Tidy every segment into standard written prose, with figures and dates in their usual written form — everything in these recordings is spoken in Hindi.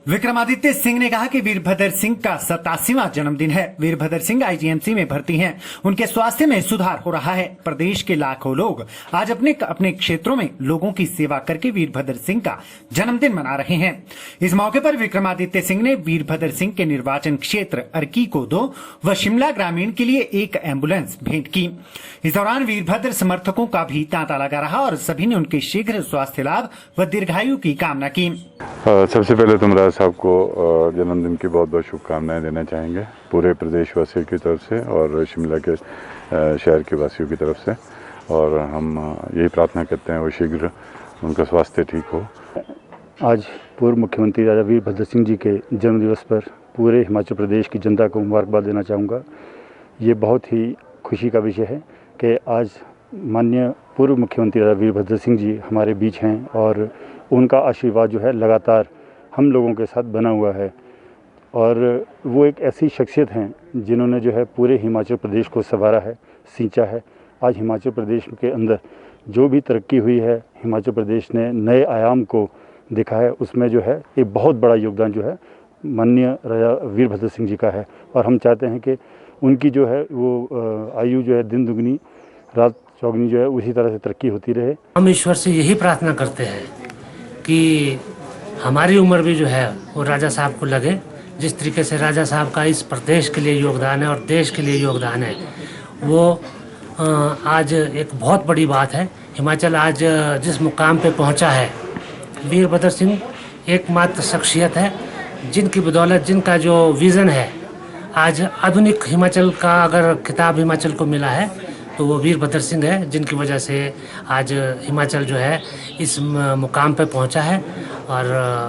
विक्रमादित्य सिंह ने कहा कि वीरभद्र सिंह का 87वां जन्मदिन है। वीरभद्र सिंह आईजीएमसी में भर्ती हैं। उनके स्वास्थ्य में सुधार हो रहा है। प्रदेश के लाखों लोग आज अपने अपने क्षेत्रों में लोगों की सेवा करके वीरभद्र सिंह का जन्मदिन मना रहे हैं। इस मौके पर विक्रमादित्य सिंह ने वीरभद्र सिंह के निर्वाचन क्षेत्र अर्की को 2 व शिमला ग्रामीण के लिए 1 एम्बुलेंस भेंट की। इस दौरान वीरभद्र समर्थकों का भी तांता लगा रहा और सभी ने उनके शीघ्र स्वास्थ्य लाभ व दीर्घायु की कामना की। सबसे पहले तुम राज साहब को जन्मदिन की बहुत बहुत शुभकामनाएं देना चाहेंगे पूरे प्रदेशवासियों की तरफ से और शिमला के शहर के वासियों की तरफ से, और हम यही प्रार्थना करते हैं वो शीघ्र उनका स्वास्थ्य ठीक हो। आज पूर्व मुख्यमंत्री राजा वीरभद्र सिंह जी के जन्मदिवस पर पूरे हिमाचल प्रदेश की जनता को मुबारकबाद देना चाहूँगा। ये बहुत ही खुशी का विषय है कि आज माननीय पूर्व मुख्यमंत्री राजा वीरभद्र सिंह जी हमारे बीच हैं और उनका आशीर्वाद जो है लगातार हम लोगों के साथ बना हुआ है। और वो एक ऐसी शख्सियत हैं जिन्होंने जो है पूरे हिमाचल प्रदेश को संवारा है, सींचा है। आज हिमाचल प्रदेश के अंदर जो भी तरक्की हुई है, हिमाचल प्रदेश ने नए आयाम को देखा है, उसमें जो है एक बहुत बड़ा योगदान जो है माननीय राजा वीरभद्र सिंह जी का है। और हम चाहते हैं कि उनकी जो है वो आयु जो है दिन दुगनी रात चौगनी जो है उसी तरह से तरक्की होती रहे। हम ईश्वर से यही प्रार्थना करते हैं कि हमारी उम्र भी जो है वो राजा साहब को लगे। जिस तरीके से राजा साहब का इस प्रदेश के लिए योगदान है और देश के लिए योगदान है, वो आज एक बहुत बड़ी बात है। हिमाचल आज जिस मुकाम पे पहुंचा है, वीरभद्र सिंह एकमात्र शख्सियत है जिनकी बदौलत, जिनका जो विज़न है, आज आधुनिक हिमाचल का अगर खिताब हिमाचल को मिला है तो वो वीरभद्र सिंह है, जिनकी वजह से आज हिमाचल जो है इस मुकाम पे पहुंचा है। और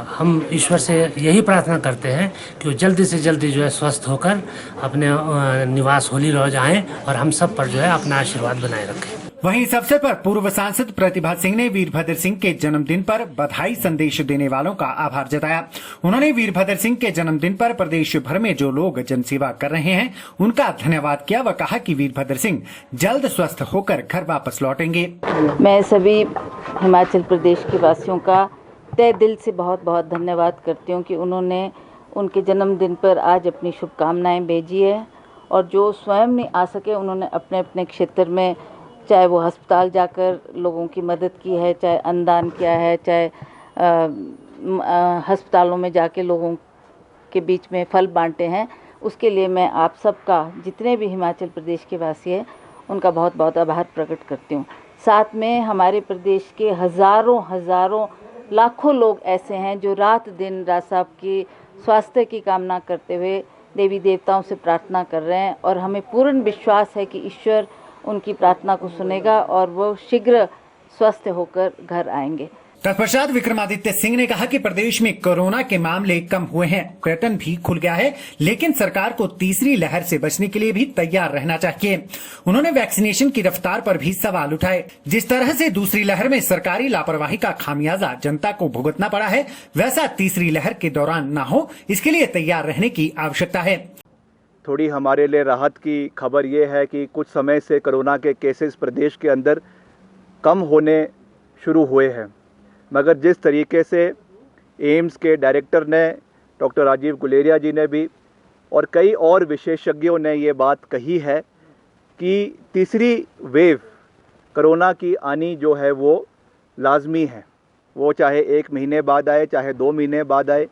हम ईश्वर से यही प्रार्थना करते हैं कि वो जल्दी से जल्दी जो है स्वस्थ होकर अपने निवास होली लॉज आएँ और हम सब पर जो है अपना आशीर्वाद बनाए रखें। वहीं इस अवसर पर पूर्व सांसद प्रतिभा सिंह ने वीरभद्र सिंह के जन्मदिन पर बधाई संदेश देने वालों का आभार जताया। उन्होंने वीरभद्र सिंह के जन्मदिन पर प्रदेश भर में जो लोग जनसेवा कर रहे हैं उनका धन्यवाद किया व कहा कि वीरभद्र सिंह जल्द स्वस्थ होकर घर वापस लौटेंगे। मैं सभी हिमाचल प्रदेश के वासियों का तहे दिल से बहुत बहुत धन्यवाद करती हूँ कि उन्होंने उनके जन्मदिन पर आज अपनी शुभकामनाएं भेजी है, और जो स्वयं नहीं आ सके उन्होंने अपने अपने क्षेत्र में, चाहे वो अस्पताल जाकर लोगों की मदद की है, चाहे अन्नदान किया है, चाहे अस्पतालों में जाके लोगों के बीच में फल बांटे हैं, उसके लिए मैं आप सबका, जितने भी हिमाचल प्रदेश के वासी हैं, उनका बहुत बहुत आभार प्रकट करती हूँ। साथ में हमारे प्रदेश के हज़ारों लाखों लोग ऐसे हैं जो रात दिन राज साहब की स्वास्थ्य की कामना करते हुए देवी देवताओं से प्रार्थना कर रहे हैं, और हमें पूर्ण विश्वास है कि ईश्वर उनकी प्रार्थना को सुनेगा और वो शीघ्र स्वस्थ होकर घर आएंगे। तत्पश्चात विक्रमादित्य सिंह ने कहा कि प्रदेश में कोरोना के मामले कम हुए हैं, पर्यटन भी खुल गया है, लेकिन सरकार को तीसरी लहर से बचने के लिए भी तैयार रहना चाहिए। उन्होंने वैक्सीनेशन की रफ्तार पर भी सवाल उठाए। जिस तरह से दूसरी लहर में सरकारी लापरवाही का खामियाजा जनता को भुगतना पड़ा है, वैसा तीसरी लहर के दौरान न हो, इसके लिए तैयार रहने की आवश्यकता है। थोड़ी हमारे लिए राहत की खबर ये है कि कुछ समय से कोरोना के केसेस प्रदेश के अंदर कम होने शुरू हुए हैं, मगर जिस तरीके से एम्स के डायरेक्टर ने, डॉक्टर राजीव गुलेरिया जी ने भी और कई और विशेषज्ञों ने ये बात कही है कि तीसरी वेव कोरोना की आनी जो है वो लाजमी है, वो चाहे 1 महीने बाद आए, चाहे 2 महीने बाद आए।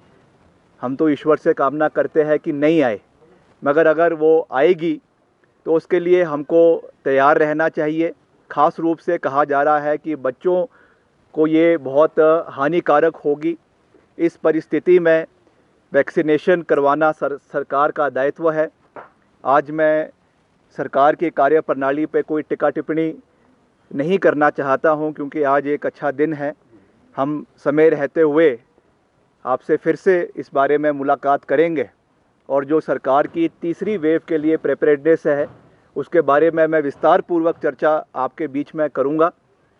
हम तो ईश्वर से कामना करते हैं कि नहीं आए, मगर अगर वो आएगी तो उसके लिए हमको तैयार रहना चाहिए। ख़ास रूप से कहा जा रहा है कि बच्चों को ये बहुत हानिकारक होगी। इस परिस्थिति में वैक्सीनेशन करवाना सरकार का दायित्व है। आज मैं सरकार की कार्यप्रणाली पे कोई टिक्का टिप्पणी नहीं करना चाहता हूं, क्योंकि आज एक अच्छा दिन है। हम समय रहते हुए आपसे फिर से इस बारे में मुलाकात करेंगे, और जो सरकार की तीसरी वेव के लिए प्रिपरेडनेस है उसके बारे में मैं विस्तार पूर्वक चर्चा आपके बीच में करूंगा,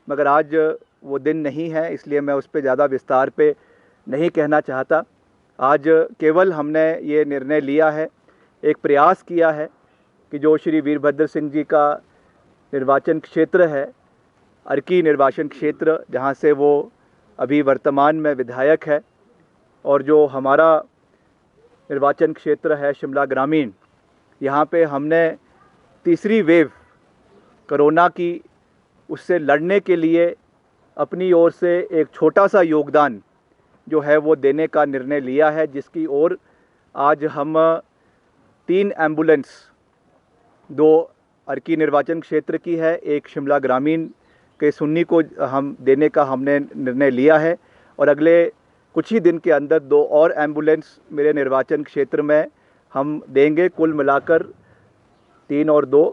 मगर आज वो दिन नहीं है, इसलिए मैं उस पर ज़्यादा विस्तार पे नहीं कहना चाहता। आज केवल हमने ये निर्णय लिया है, एक प्रयास किया है कि जो श्री वीरभद्र सिंह जी का निर्वाचन क्षेत्र है, अर्की निर्वाचन क्षेत्र, जहाँ से वो अभी वर्तमान में विधायक है, और जो हमारा निर्वाचन क्षेत्र है शिमला ग्रामीण, यहाँ पे हमने तीसरी वेव कोरोना की उससे लड़ने के लिए अपनी ओर से एक छोटा सा योगदान जो है वो देने का निर्णय लिया है, जिसकी ओर आज हम 3 एम्बुलेंस, 2 अर्की निर्वाचन क्षेत्र की है, एक शिमला ग्रामीण के सुन्नी को हम देने का हमने निर्णय लिया है और अगले कुछ ही दिन के अंदर 2 और एम्बुलेंस मेरे निर्वाचन क्षेत्र में हम देंगे। कुल मिलाकर 3 और 2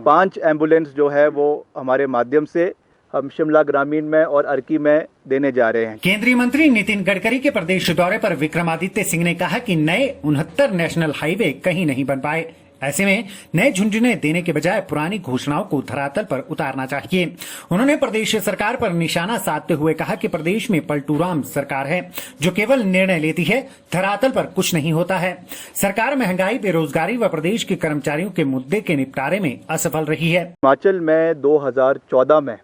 5 एम्बुलेंस जो है वो हमारे माध्यम से हम शिमला ग्रामीण में और अर्की में देने जा रहे हैं। केंद्रीय मंत्री नितिन गडकरी के प्रदेश दौरे पर विक्रमादित्य सिंह ने कहा कि नए 69 नेशनल हाईवे कहीं नहीं बन पाए। ऐसे में नए झुंझुने देने के बजाय पुरानी घोषणाओं को धरातल पर उतारना चाहिए। उन्होंने प्रदेश सरकार पर निशाना साधते हुए कहा कि प्रदेश में पलटूराम सरकार है जो केवल निर्णय लेती है, धरातल पर कुछ नहीं होता है। सरकार महंगाई, बेरोजगारी व प्रदेश के कर्मचारियों के मुद्दे के निपटारे में असफल रही है। हिमाचल में 2014 में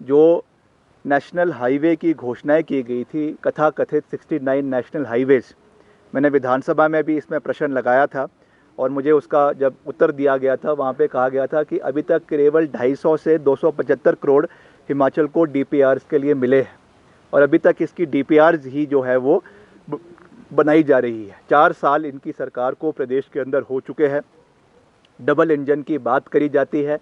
जो नेशनल हाईवे की घोषणाएं की गई थी, कथाकथित 69 नेशनल हाईवेज, मैंने विधानसभा में भी इसमें प्रश्न लगाया था और मुझे उसका जब उत्तर दिया गया था वहाँ पे कहा गया था कि अभी तक केवल 250 से 275 करोड़ हिमाचल को डीपीआर्स के लिए मिले हैं और अभी तक इसकी डीपीआर्स ही जो है वो बनाई जा रही है। 4 साल इनकी सरकार को प्रदेश के अंदर हो चुके हैं। डबल इंजन की बात करी जाती है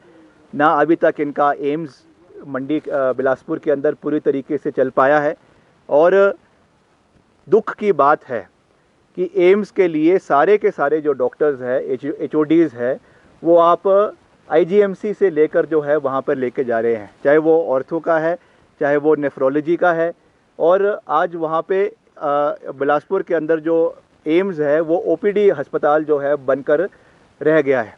ना, अभी तक इनका एम्स मंडी बिलासपुर के अंदर पूरी तरीके से चल पाया है और दुख की बात है कि एम्स के लिए सारे के सारे जो डॉक्टर्स हैं, एचओडीज़ है, वो आप आईजीएमसी से लेकर जो है वहाँ पर लेके जा रहे हैं, चाहे वो ऑर्थो का है, चाहे वो नेफ्रोलॉजी का है। और आज वहाँ पे बिलासपुर के अंदर जो एम्स है वो ओपीडी अस्पताल जो है बनकर रह गया है।